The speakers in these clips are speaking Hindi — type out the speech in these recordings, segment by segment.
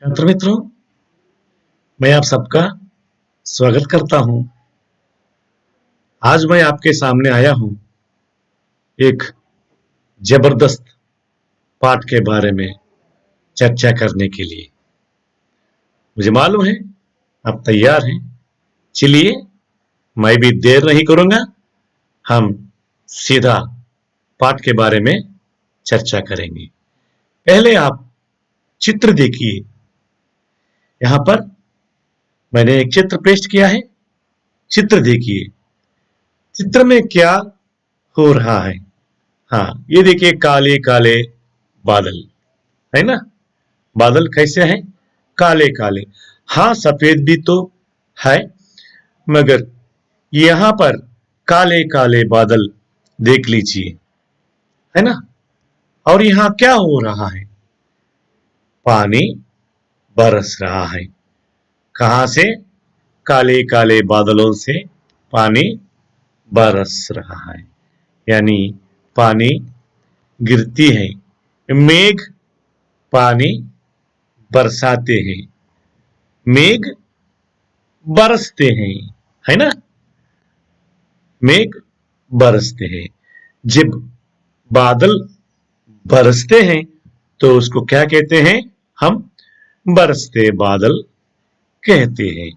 छात्र मित्रों, मैं आप सबका स्वागत करता हूं। आज मैं आपके सामने आया हूं एक जबरदस्त पाठ के बारे में चर्चा करने के लिए। मुझे मालूम है आप तैयार हैं। चलिए, मैं भी देर नहीं करूंगा, हम सीधा पाठ के बारे में चर्चा करेंगे। पहले आप चित्र देखिए। यहां पर मैंने एक चित्र पेस्ट किया है। चित्र देखिए, चित्र में क्या हो रहा है। हाँ, ये देखिए काले काले बादल, है ना। बादल कैसे हैं? काले काले। हाँ, सफेद भी तो है, मगर यहां पर काले काले बादल देख लीजिए, है ना। और यहां क्या हो रहा है? पानी बरस रहा है। कहां से? काले काले बादलों से पानी बरस रहा है, यानी पानी गिरती है। मेघ पानी बरसाते हैं, मेघ बरसते हैं, है ना। मेघ बरसते हैं। जब बादल बरसते हैं तो उसको क्या कहते हैं? हम बरसते बादल कहते हैं।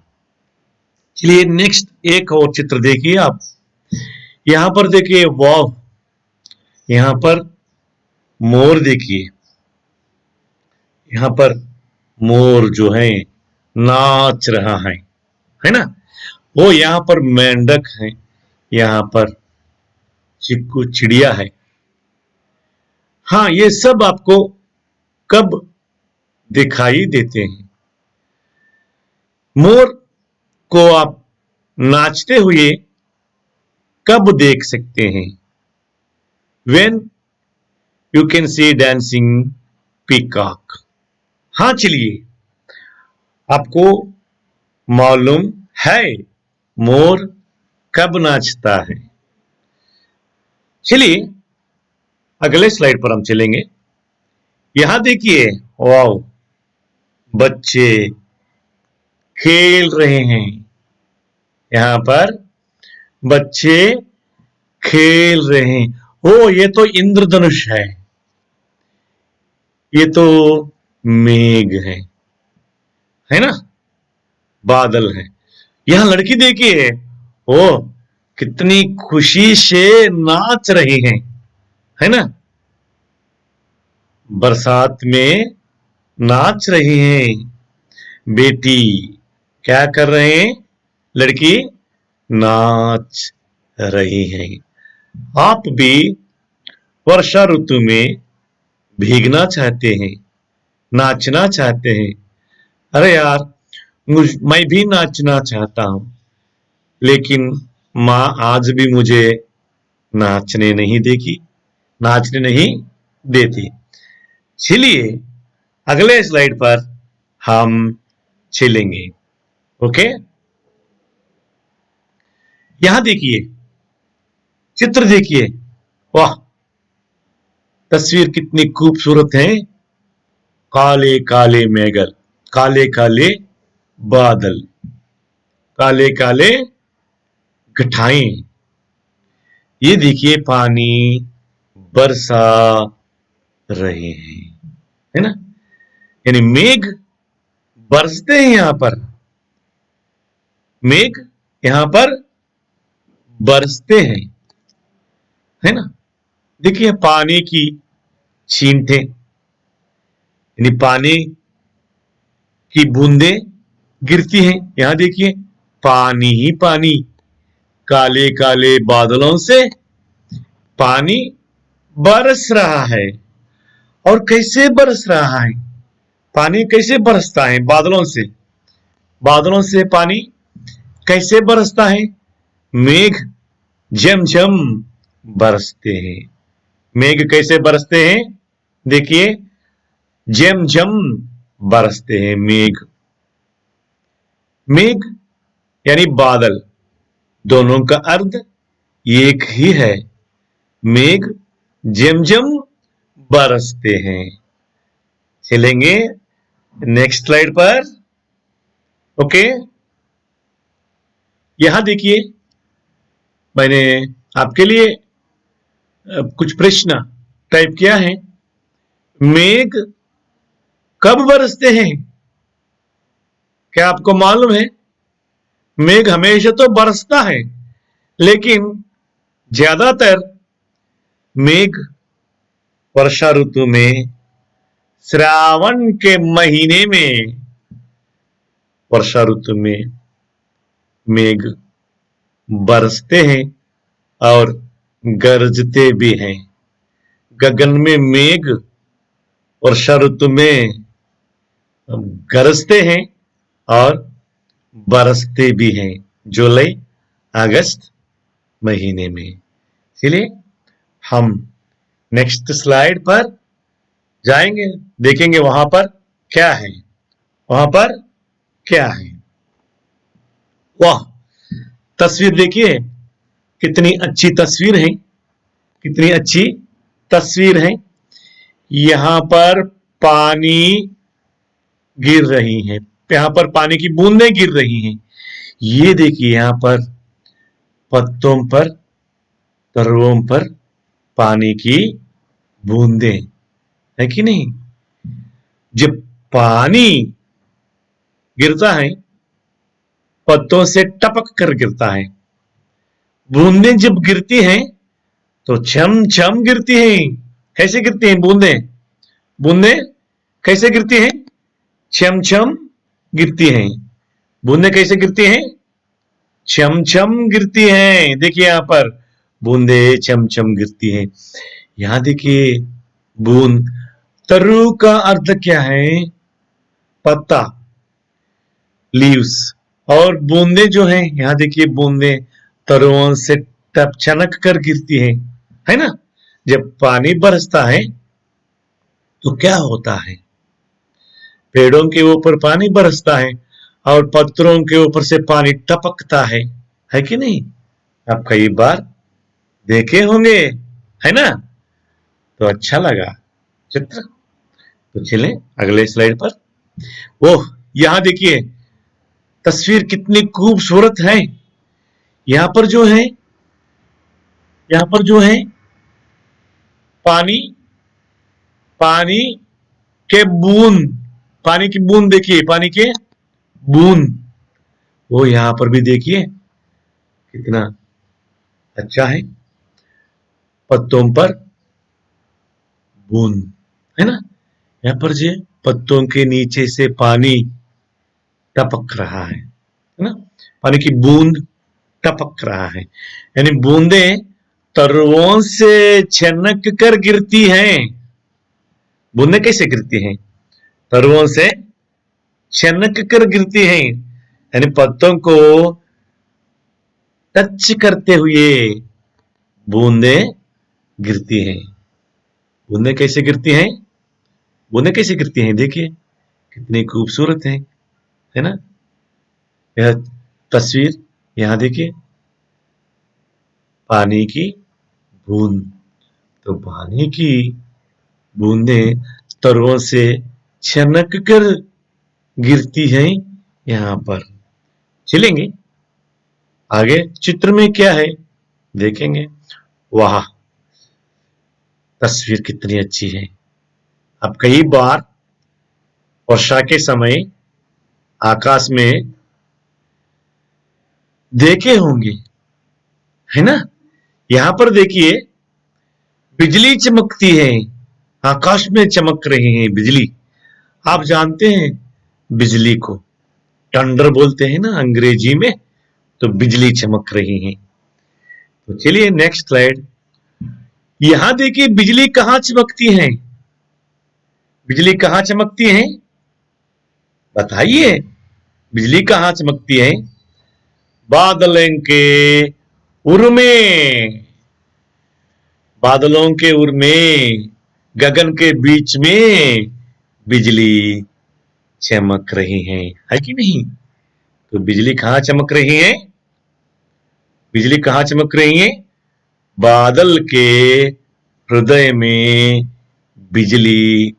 चलिए नेक्स्ट एक और चित्र देखिए आप। यहां पर देखिए, वाह, यहां पर मोर देखिए। यहां पर मोर जो है नाच रहा है ना। वो यहां पर मेंढक है, यहां पर चिक्कू चिड़िया है। हाँ, ये सब आपको कब दिखाई देते हैं? मोर को आप नाचते हुए कब देख सकते हैं? When you can see dancing peacock। हाँ, चलिए, आपको मालूम है मोर कब नाचता है? चलिए अगले स्लाइड पर हम चलेंगे। यहां देखिए, वाओ, बच्चे खेल रहे हैं। यहां पर बच्चे खेल रहे हैं। ओ, ये तो इंद्रधनुष है, ये तो मेघ है ना, बादल है। यहां लड़की देखिए, ओ, कितनी खुशी से नाच रही है ना। बरसात में नाच रही हैं। बेटी क्या कर रहे हैं? लड़की नाच रही है। आप भी वर्षा ऋतु में भीगना चाहते हैं, नाचना चाहते हैं। अरे यार, मैं भी नाचना चाहता हूं, लेकिन माँ आज भी मुझे नाचने नहीं देती। चलिए अगले स्लाइड पर हम चलेंगे। ओके, यहां देखिए, चित्र देखिए। वाह, तस्वीर कितनी खूबसूरत है। काले काले मेघल, काले काले बादल, काले काले घटाएं। ये देखिए पानी बरसा रहे हैं, है ना। यानी मेघ बरसते हैं। यहां पर मेघ यहां पर बरसते हैं, है ना। देखिए पानी की छींटे, यानी पानी की बूंदें गिरती हैं। यहां देखिए पानी ही पानी, काले काले बादलों से पानी बरस रहा है। और कैसे बरस रहा है? पानी कैसे बरसता है? बादलों से। बादलों से पानी कैसे बरसता है? मेघ झमझम बरसते हैं। मेघ कैसे बरसते हैं? देखिए, झमझम बरसते हैं मेघ। मेघ यानी बादल, दोनों का अर्थ एक ही है। मेघ झमझम बरसते हैं। चलेंगे नेक्स्ट स्लाइड पर। ओके, यहां देखिए मैंने आपके लिए कुछ प्रश्न टाइप किया है। मेघ कब बरसते हैं? क्या आपको मालूम है? मेघ हमेशा तो बरसता है, लेकिन ज्यादातर मेघ वर्षा ऋतु में श्रावण के महीने में वर्षा ऋतु में मेघ बरसते हैं और गरजते भी हैं। गगन में मेघ वर्षा ऋतु में गरजते हैं और बरसते भी हैं जुलाई अगस्त महीने में। इसलिए हम नेक्स्ट स्लाइड पर जाएंगे, देखेंगे वहां पर क्या है। वहां पर क्या है? वाह, तस्वीर देखिए, कितनी अच्छी तस्वीर है, कितनी अच्छी तस्वीर है। यहां पर पानी गिर रही है, यहां पर पानी की बूंदें गिर रही हैं। ये देखिए यहां पर पत्तों पर, तरुओं पर पानी की बूंदें है कि नहीं? जब पानी गिरता है पत्तों से टपक कर गिरता है। बूंदें जब गिरती हैं तो छम छम गिरती हैं। कैसे गिरती हैं बूंदें? बूंदें कैसे गिरती हैं? छम छम गिरती हैं। बूंदें कैसे गिरती हैं? छम छम गिरती हैं। देखिए यहां पर बूंदें छम छम गिरती हैं। यहां देखिए बूंद, तरु का अर्थ क्या है? पत्ता, लीव्स। और बूंदे जो हैं, यहां देखिए बूंदे तरुओं से टप छनक कर गिरती है ना? जब पानी बरसता है तो क्या होता है? पेड़ों के ऊपर पानी बरसता है और पत्थरों के ऊपर से पानी टपकता है कि नहीं? आप कई बार देखे होंगे, है ना? तो अच्छा लगा चित्र। तो चलें अगले स्लाइड पर। ओह, यहां देखिए तस्वीर कितनी खूबसूरत है। यहां पर जो है, यहां पर जो है पानी, पानी के बूंद, पानी की बूंद देखिए, पानी के बूंद। वो यहां पर भी देखिए कितना अच्छा है, पत्तों पर बूंद, है ना? यहां पर जो पत्तों के नीचे से पानी टपक रहा है ना? पानी की बूंद टपक रहा है, यानी बूंदें तरुओं से छनक कर गिरती हैं। बूंदें कैसे गिरती हैं? तरुओं से छनक कर गिरती हैं, यानी पत्तों को टच करते हुए बूंदें गिरती हैं। बूंदें कैसे गिरती हैं? बूंदें कैसे गिरती हैं? देखिए कितनी खूबसूरत है ना? यह तस्वीर यहां देखिए, पानी की बूंद। तो पानी की बूंदें तरुओं से छनक कर गिरती हैं यहां पर। चलेंगे आगे, चित्र में क्या है देखेंगे। वाह, तस्वीर कितनी अच्छी है। अब कई बार वर्षा के समय आकाश में देखे होंगे, है ना? यहां पर देखिए बिजली चमकती है, आकाश में चमक रही है बिजली। आप जानते हैं बिजली को थंडर बोलते हैं ना अंग्रेजी में, तो बिजली चमक रही है। तो चलिए नेक्स्ट स्लाइड। यहां देखिए बिजली कहां चमकती है? बिजली कहां चमकती है? बताइए, बिजली कहां चमकती है? बादलों के उर में, बादलों के उर में, गगन के बीच में बिजली चमक रही है कि नहीं? तो बिजली कहां चमक रही है? बिजली कहां चमक रही है? बादल के हृदय में बिजली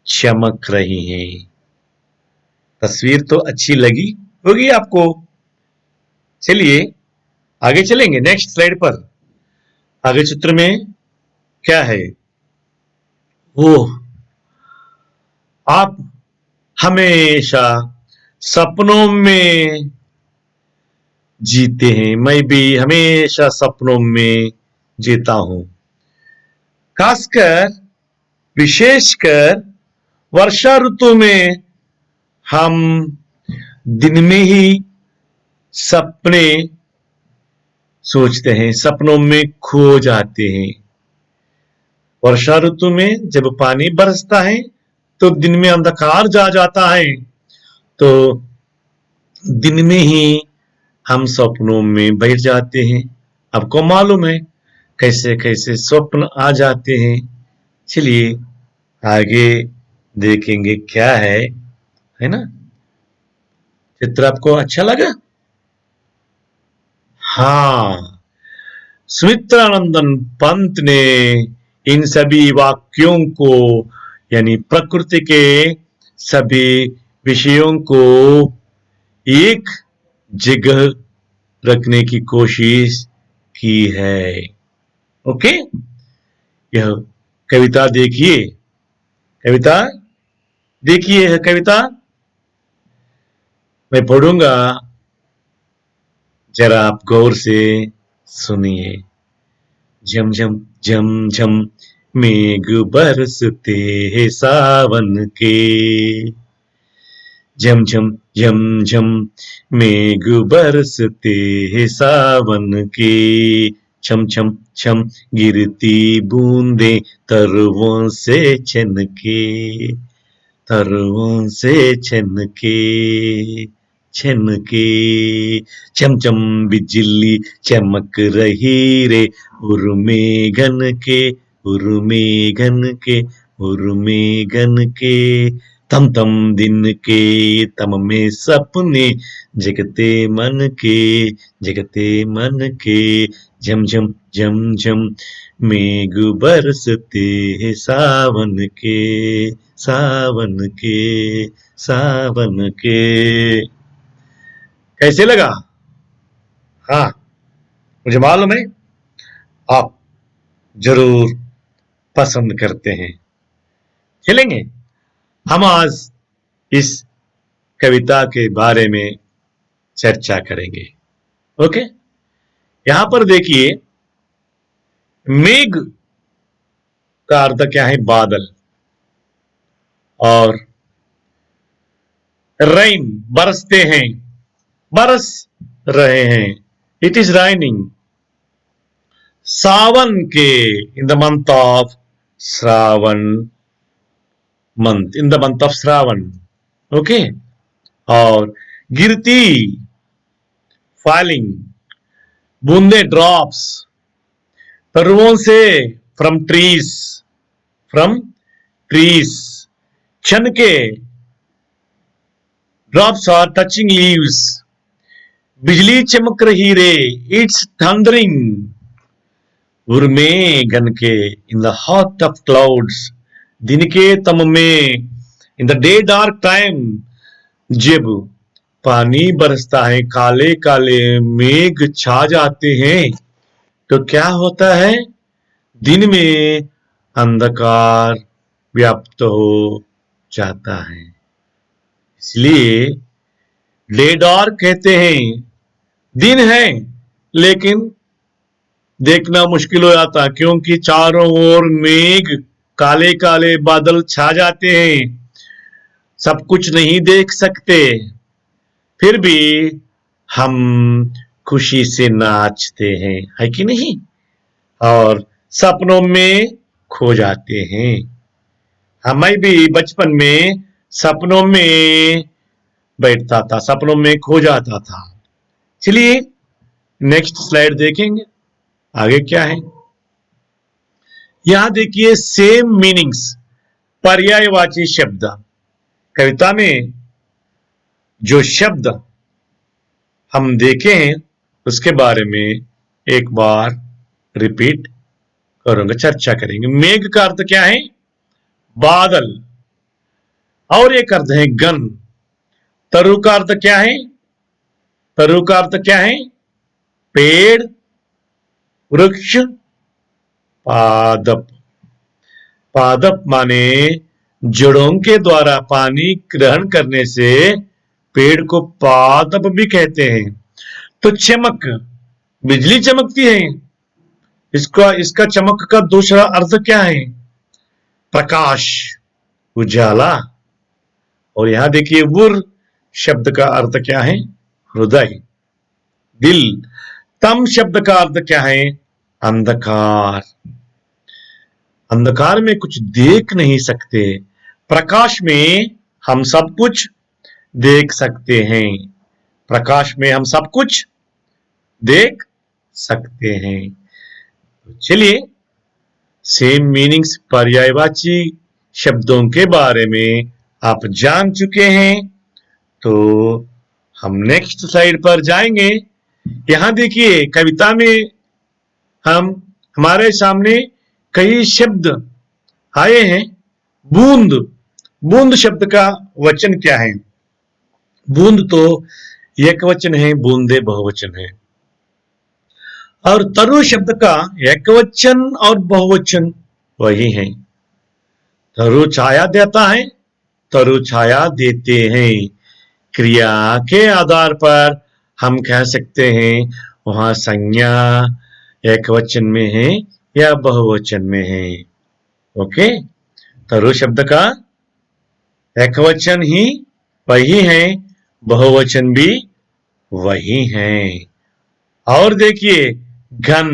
चमक रही है। तस्वीर तो अच्छी लगी होगी आपको। चलिए आगे चलेंगे नेक्स्ट स्लाइड पर। आगे चित्र में क्या है? ओह, आप हमेशा सपनों में जीते हैं। मैं भी हमेशा सपनों में जीता हूं। खासकर विशेषकर वर्षा ऋतु में हम दिन में ही सपने सोचते हैं, सपनों में खो जाते हैं। वर्षा ऋतु में जब पानी बरसता है तो दिन में अंधकार जा जाता है, तो दिन में ही हम सपनों में बैठ जाते हैं। आपको मालूम है कैसे कैसे स्वप्न आ जाते हैं। चलिए आगे देखेंगे क्या है ना। चित्र आपको अच्छा लगा? हाँ, सुमित्रानंदन पंत ने इन सभी वाक्यों को, यानी प्रकृति के सभी विषयों को एक जगह रखने की कोशिश की है। ओके, यह कविता देखिए, कविता देखिए, यह कविता मैं पढ़ूंगा, जरा आप गौर से सुनिए। झमझम झमझम मेघ बरसते हैं सावन के, झमझम झमझम मेघ बरसते हैं सावन के, छम छम छम गिरती बूंदे तरवों से छनके, तरवों से छनके छनके, चमचम बिजली चमक रही रे, उर्मे घन के, उर्मे घन के, उर्मे घन के, तम तम दिन के तम में सपने जगते मन के, जगते मन के, झमझम झमझम मेघ बरसते हैं सावन के, सावन के, सावन के। कैसे लगा? हाँ, मुझे मालूम है आप जरूर पसंद करते हैं। चलेंगे हम आज इस कविता के बारे में चर्चा करेंगे। ओके, यहां पर देखिए, मेघ का अर्थ क्या है? बादल। और रेन बरसते हैं, बरस रहे हैं, इट इज राइनिंग। सावन के, in the month of Shravan, month in the month of Shravan. Okay, और गिरती, फॉलिंग, बूंदे, ड्रॉप्स, पर्वों से, फ्रॉम ट्रीज, फ्रॉम ट्रीज, छन के, ड्रॉप्स आर टचिंग लीव्स, बिजली चमक रही रे, इट्स थंडरिंग, उर्मे गन के, in the hot of clouds, दिन के तम में, in the day dark time, जब पानी बरसता है, काले काले मेघ छा जाते हैं, तो क्या होता है? दिन में अंधकार व्याप्त हो जाता है। इसलिए डे डार्क कहते हैं। दिन है लेकिन देखना मुश्किल हो जाता है, क्योंकि चारों ओर मेघ, काले काले बादल छा जाते हैं, सब कुछ नहीं देख सकते। फिर भी हम खुशी से नाचते हैं, है कि नहीं? और सपनों में खो जाते हैं। हमें भी बचपन में सपनों में बैठता था, सपनों में खो जाता था। चलिए नेक्स्ट स्लाइड देखेंगे, आगे क्या है। यहां देखिए, सेम मीनिंग्स, पर्यायवाची शब्द। कविता में जो शब्द हम देखे हैं उसके बारे में एक बार रिपीट करूंगा, चर्चा करेंगे। मेघ का अर्थ क्या है? बादल। और एक अर्थ है गन, तरु का अर्थ क्या है? तरु का अर्थ क्या है? पेड़, वृक्ष, पादप। पादप माने जड़ों के द्वारा पानी ग्रहण करने से पेड़ को पादप भी कहते हैं। तो चमक, बिजली चमकती है, इसका चमक का दूसरा अर्थ क्या है? प्रकाश, उजाला। और यहां देखिए वुर शब्द का अर्थ क्या है? हृदय, दिल। तम शब्द का अर्थ क्या है? अंधकार। अंधकार में कुछ देख नहीं सकते, प्रकाश में हम सब कुछ देख सकते हैं। प्रकाश में हम सब कुछ देख सकते हैं। चलिए, सेम मीनिंग्स पर्यायवाची शब्दों के बारे में आप जान चुके हैं। तो हम नेक्स्ट स्लाइड पर जाएंगे। यहां देखिए कविता में हमारे सामने कई शब्द आए हैं। बूंद, बूंद शब्द का वचन क्या है? बूंद तो एक वचन है, बूंदे बहुवचन है। और तरु शब्द का एक वचन और बहुवचन वही है। तरु छाया देता है, तरु छाया देते हैं। क्रिया के आधार पर हम कह सकते हैं वहां संज्ञा एक वचन में है या बहुवचन में है। ओके, तरु शब्द का एक वचन ही वही है, बहुवचन भी वही है। और देखिए घन,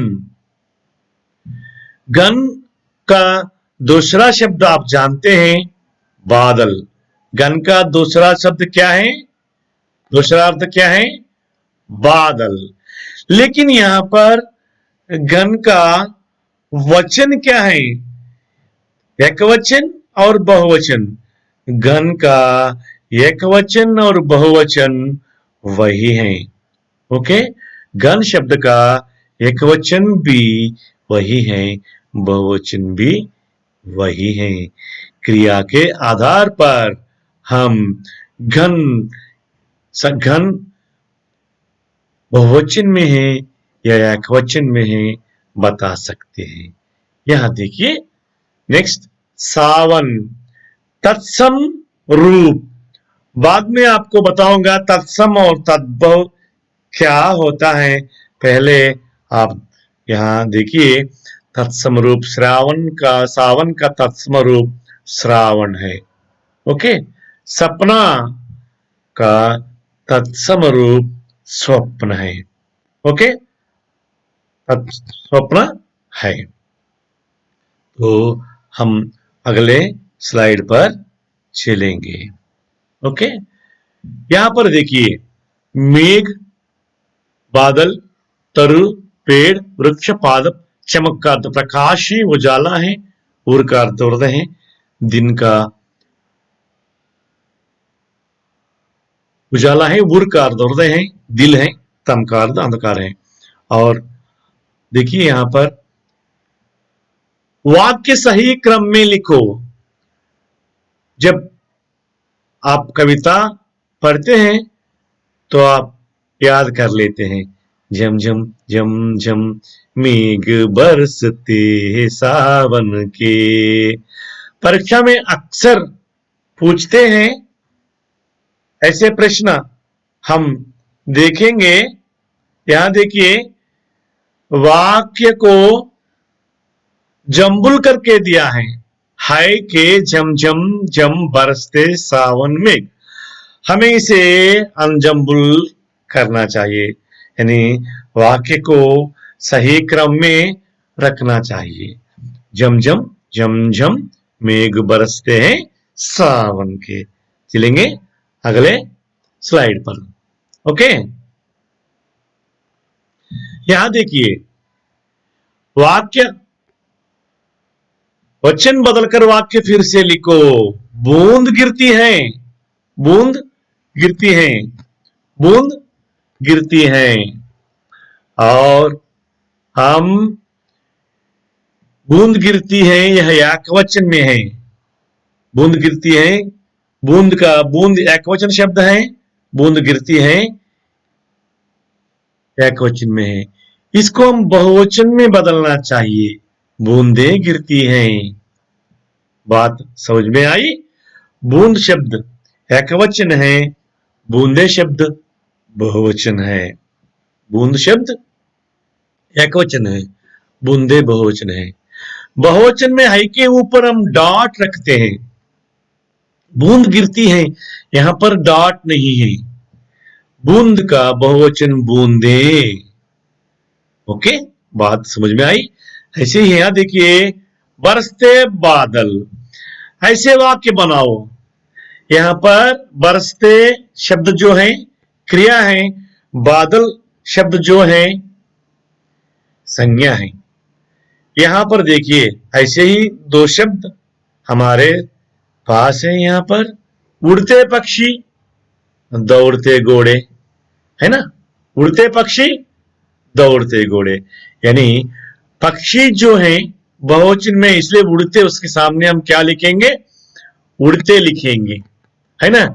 घन का दूसरा शब्द आप जानते हैं, बादल। घन का दूसरा शब्द क्या है? दूसरा अर्थ क्या है? बादल। लेकिन यहां पर घन का वचन क्या है? एक वचन और बहुवचन। घन का एक वचन और बहुवचन वही है। ओके, घन शब्द का एक वचन भी वही है, बहुवचन भी वही है। क्रिया के आधार पर हम घन बहुवचन में है या एक वचन में है बता सकते हैं। यहां देखिए नेक्स्ट, सावन, तत्सम रूप। बाद में आपको बताऊंगा तत्सम और तद्भव क्या होता है। पहले आप यहां देखिए तत्सम रूप श्रावण का, सावन का तत्सम रूप श्रावण है। ओके, सपना का तत्सम रूप स्वप्न है। ओके, स्वप्न है। तो हम अगले स्लाइड पर चलेंगे। ओके, यहां पर देखिए मेघ, बादल, तरु, पेड़, वृक्ष, पादप। चमक का अर्थ प्रकाश है, उजाला है। उर का अर्थ हृदय है। दिन का उजाला है, उर का अर्थ हृदय है, दिल है। तम का अर्थ अंधकार है। और देखिए यहां पर वाक्य सही क्रम में लिखो। जब आप कविता पढ़ते हैं तो आप याद कर लेते हैं, झम झम झम झम मेघ बरसते सावन के। परीक्षा में अक्सर पूछते हैं ऐसे प्रश्न, हम देखेंगे। यहां देखिए वाक्य को जंबुल करके दिया है, हाय के झमझम झम बरसते सावन में। हमें इसे अनजंबुल करना चाहिए, यानी वाक्य को सही क्रम में रखना चाहिए। झमझम झमझम मेघ बरसते हैं सावन के। चलेंगे अगले स्लाइड पर। ओके, यहां देखिए वाक्य वचन बदलकर वाक्य फिर से लिखो। बूंद गिरती है, बूंद गिरती है, बूंद गिरती है। और हम बूंद गिरती है यह एकवचन में है। बूंद गिरती है, बूंद का बूंद एकवचन शब्द है, बूंद गिरती है एकवचन में है, इसको हम बहुवचन में बदलना चाहिए, बूंदें गिरती हैं। बात समझ में आई? बूंद शब्द एकवचन है, बूंदे शब्द बहुवचन है। बूंद शब्द एकवचन है, बूंदे बहुवचन है। बहुवचन में है के ऊपर हम डॉट रखते हैं। बूंद गिरती है, यहां पर डॉट नहीं है। बूंद का बहुवचन बूंदे। ओके, बात समझ में आई? ऐसे ही यहां देखिए, बरसते बादल, ऐसे वाक्य बनाओ। यहां पर बरसते शब्द जो है क्रिया है, बादल शब्द जो है संज्ञा है। यहां पर देखिए ऐसे ही दो शब्द हमारे पास है। यहां पर उड़ते पक्षी, दौड़ते घोड़े, है ना? उड़ते पक्षी, दौड़ते घोड़े, यानी पक्षी जो है बहुवचन में, इसलिए उड़ते उसके सामने हम क्या लिखेंगे? उड़ते लिखेंगे, है ना?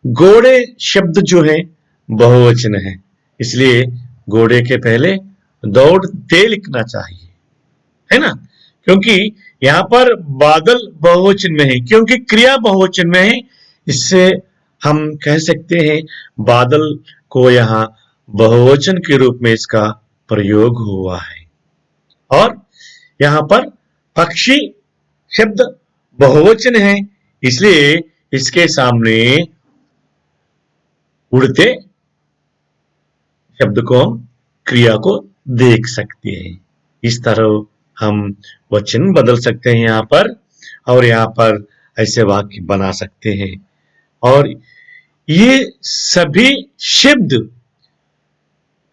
घोड़े शब्द जो है बहुवचन है, इसलिए घोड़े के पहले दौड़ते लिखना चाहिए, है ना? क्योंकि यहां पर बादल बहुवचन में है, क्योंकि क्रिया बहुवचन में है, इससे हम कह सकते हैं बादल को यहां बहुवचन के रूप में इसका प्रयोग हुआ है। और यहां पर पक्षी शब्द बहुवचन है, इसलिए इसके सामने उड़ते शब्द को हम क्रिया को देख सकते हैं। इस तरह हम वचन बदल सकते हैं यहां पर, और यहां पर ऐसे वाक्य बना सकते हैं। और ये सभी शब्द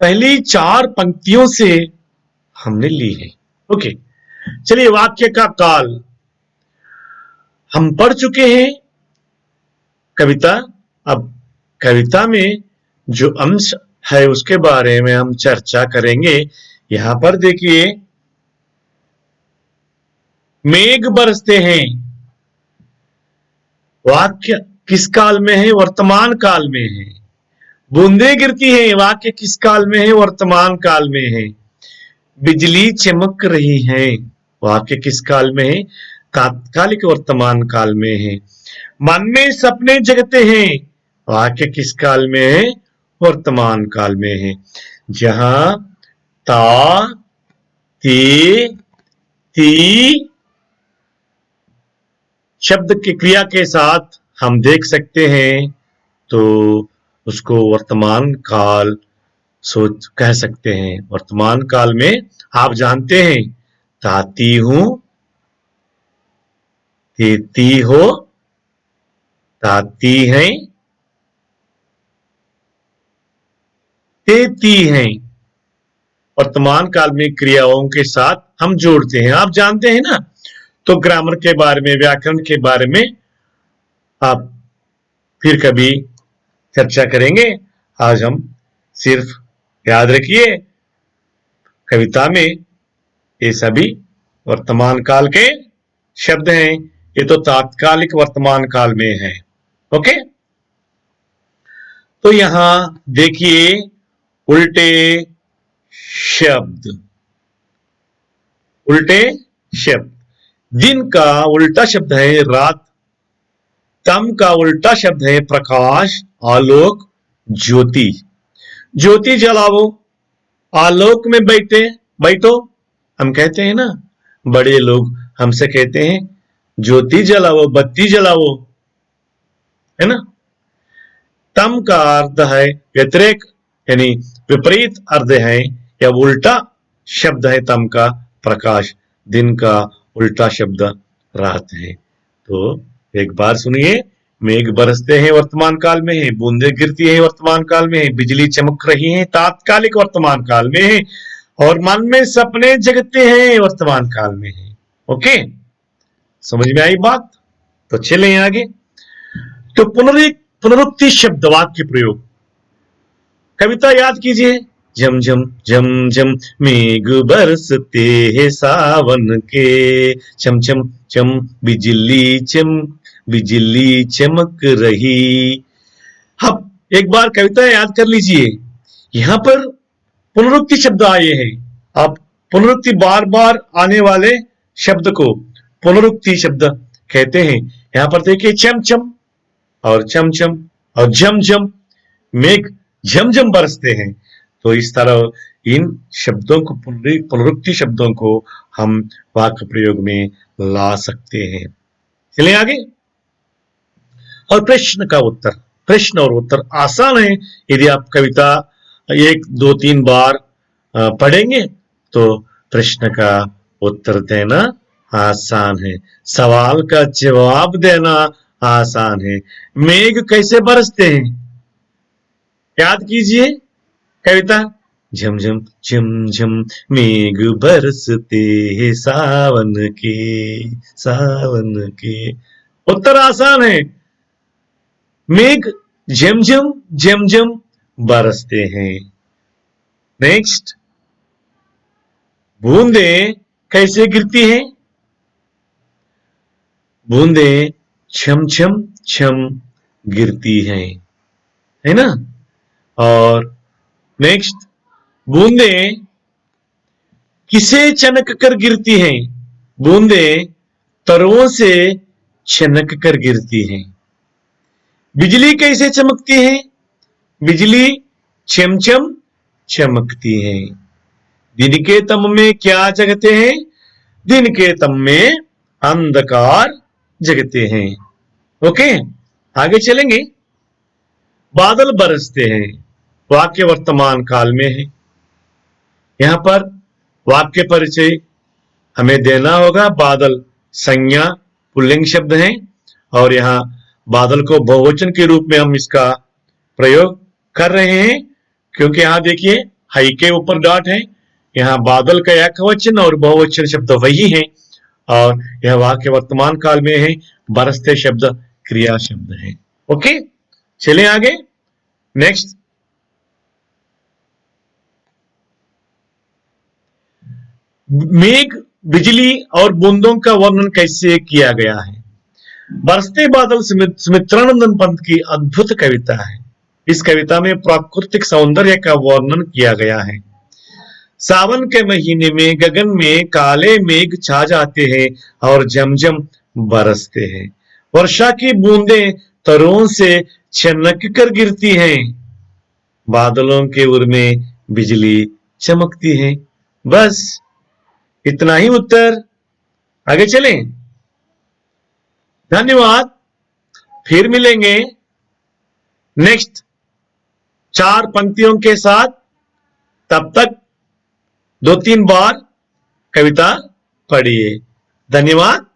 पहली 4 पंक्तियों से हमने ली है। ओके, चलिए वाक्य का काल हम पढ़ चुके हैं। कविता, अब कविता में जो अंश है उसके बारे में हम चर्चा करेंगे। यहां पर देखिए, मेघ बरसते हैं, वाक्य किस काल में है? वर्तमान काल में है। बूंदे गिरती हैं, वाक्य किस काल में है? वर्तमान काल में है। बिजली चमक रही है, वाक्य किस काल में है? तात्कालिक वर्तमान काल में है। मन में सपने जगते हैं, वाक्य किस काल में है? वर्तमान काल में है। जहां ता, ती, ती शब्द की क्रिया के साथ हम देख सकते हैं, तो उसको वर्तमान काल सोच कह सकते हैं। वर्तमान काल में आप जानते हैं, ताती हूं, तीती हो, ताती हैं, तेती हैं। वर्तमान काल में क्रियाओं के साथ हम जोड़ते हैं, आप जानते हैं ना? तो ग्रामर के बारे में, व्याकरण के बारे में आप फिर कभी चर्चा करेंगे। आज हम सिर्फ याद रखिए, कविता में ये सभी वर्तमान काल के शब्द हैं, ये तो तात्कालिक वर्तमान काल में है। ओके, तो यहां देखिए उल्टे शब्द, उल्टे शब्द। दिन का उल्टा शब्द है रात, तम का उल्टा शब्द है प्रकाश, आलोक, ज्योति। ज्योति जलाओ, आलोक में बैठो। हम कहते हैं ना, बड़े लोग हमसे कहते हैं ज्योति जलाओ, बत्ती जलाओ, है ना? तम का अर्थ है व्यतिरेक, यानी विपरीत अर्थ है, या उल्टा शब्द है तम का प्रकाश, दिन का उल्टा शब्द रात है। तो एक बार सुनिए, मेघ बरसते हैं वर्तमान काल में है, बूंदे गिरती है वर्तमान काल में है, बिजली चमक रही है तात्कालिक वर्तमान काल में है, और मन में सपने जगते हैं वर्तमान काल में है। ओके, समझ में आई बात? तो चलें आगे। तो पुनरुक्ति शब्द वाक्य प्रयोग, कविता याद कीजिए। झम झम झम झम मेघ बरसते हैं सावन के, चम चम चम बिजली चमक रही। अब एक बार कविता याद कर लीजिए। यहां पर पुनरुक्ति शब्द आए हैं। आप पुनरुक्ति बार बार आने वाले शब्द को पुनरुक्ति शब्द कहते हैं। यहां पर देखिए चमचम और चमचम और झमझम, मेघ झमझम बरसते हैं। तो इस तरह इन शब्दों को पुनरुक्ति शब्दों को हम वाक्य प्रयोग में ला सकते हैं। चलिए आगे। और प्रश्न का उत्तर, प्रश्न और उत्तर आसान है। यदि आप कविता 1, 2, 3 बार पढ़ेंगे तो प्रश्न का उत्तर देना आसान है, सवाल का जवाब देना आसान है। मेघ कैसे बरसते हैं, याद कीजिए कविता। झमझम झमझम मेघ बरसते हैं सावन के, सावन के। उत्तर आसान है, मेघ झमझम झमझम बरसते हैं। नेक्स्ट, बूंदे कैसे गिरती हैं, बूंदे छम छम छम गिरती हैं, है ना। और नेक्स्ट, बूंदे किसे चनक कर गिरती हैं, बूंदे तरों से छनक कर गिरती हैं। बिजली कैसे चमकती है, बिजली चमचम चमकती है। दिन के तम में क्या जगते हैं, दिन के तम में अंधकार जगते हैं। ओके, आगे चलेंगे। बादल बरसते हैं, वाक्य वर्तमान काल में है। यहां पर वाक्य परिचय हमें देना होगा। बादल संज्ञा पुल्लिंग शब्द है और यहां बादल को बहुवचन के रूप में हम इसका प्रयोग कर रहे हैं, क्योंकि यहां देखिए हाई के ऊपर डॉट है। यहां बादल का एकवचन और बहुवचन शब्द वही है और यह वाक्य वर्तमान काल में है। बरसते शब्द क्रिया शब्द है। ओके, चलें आगे। नेक्स्ट, मेघ, बिजली और बूंदों का वर्णन कैसे किया गया है। बरसते बादल सुमित्रानंदन पंत की अद्भुत कविता है। इस कविता में प्राकृतिक सौंदर्य का वर्णन किया गया है। सावन के महीने में गगन में काले मेघ छा जाते हैं और झमझम बरसते हैं। वर्षा की बूंदें तरों से छनक कर गिरती हैं, बादलों के उर में बिजली चमकती है। बस इतना ही उत्तर। आगे चलें। धन्यवाद, फिर मिलेंगे नेक्स्ट 4 पंक्तियों के साथ। तब तक 2-3 बार कविता पढ़िए। धन्यवाद।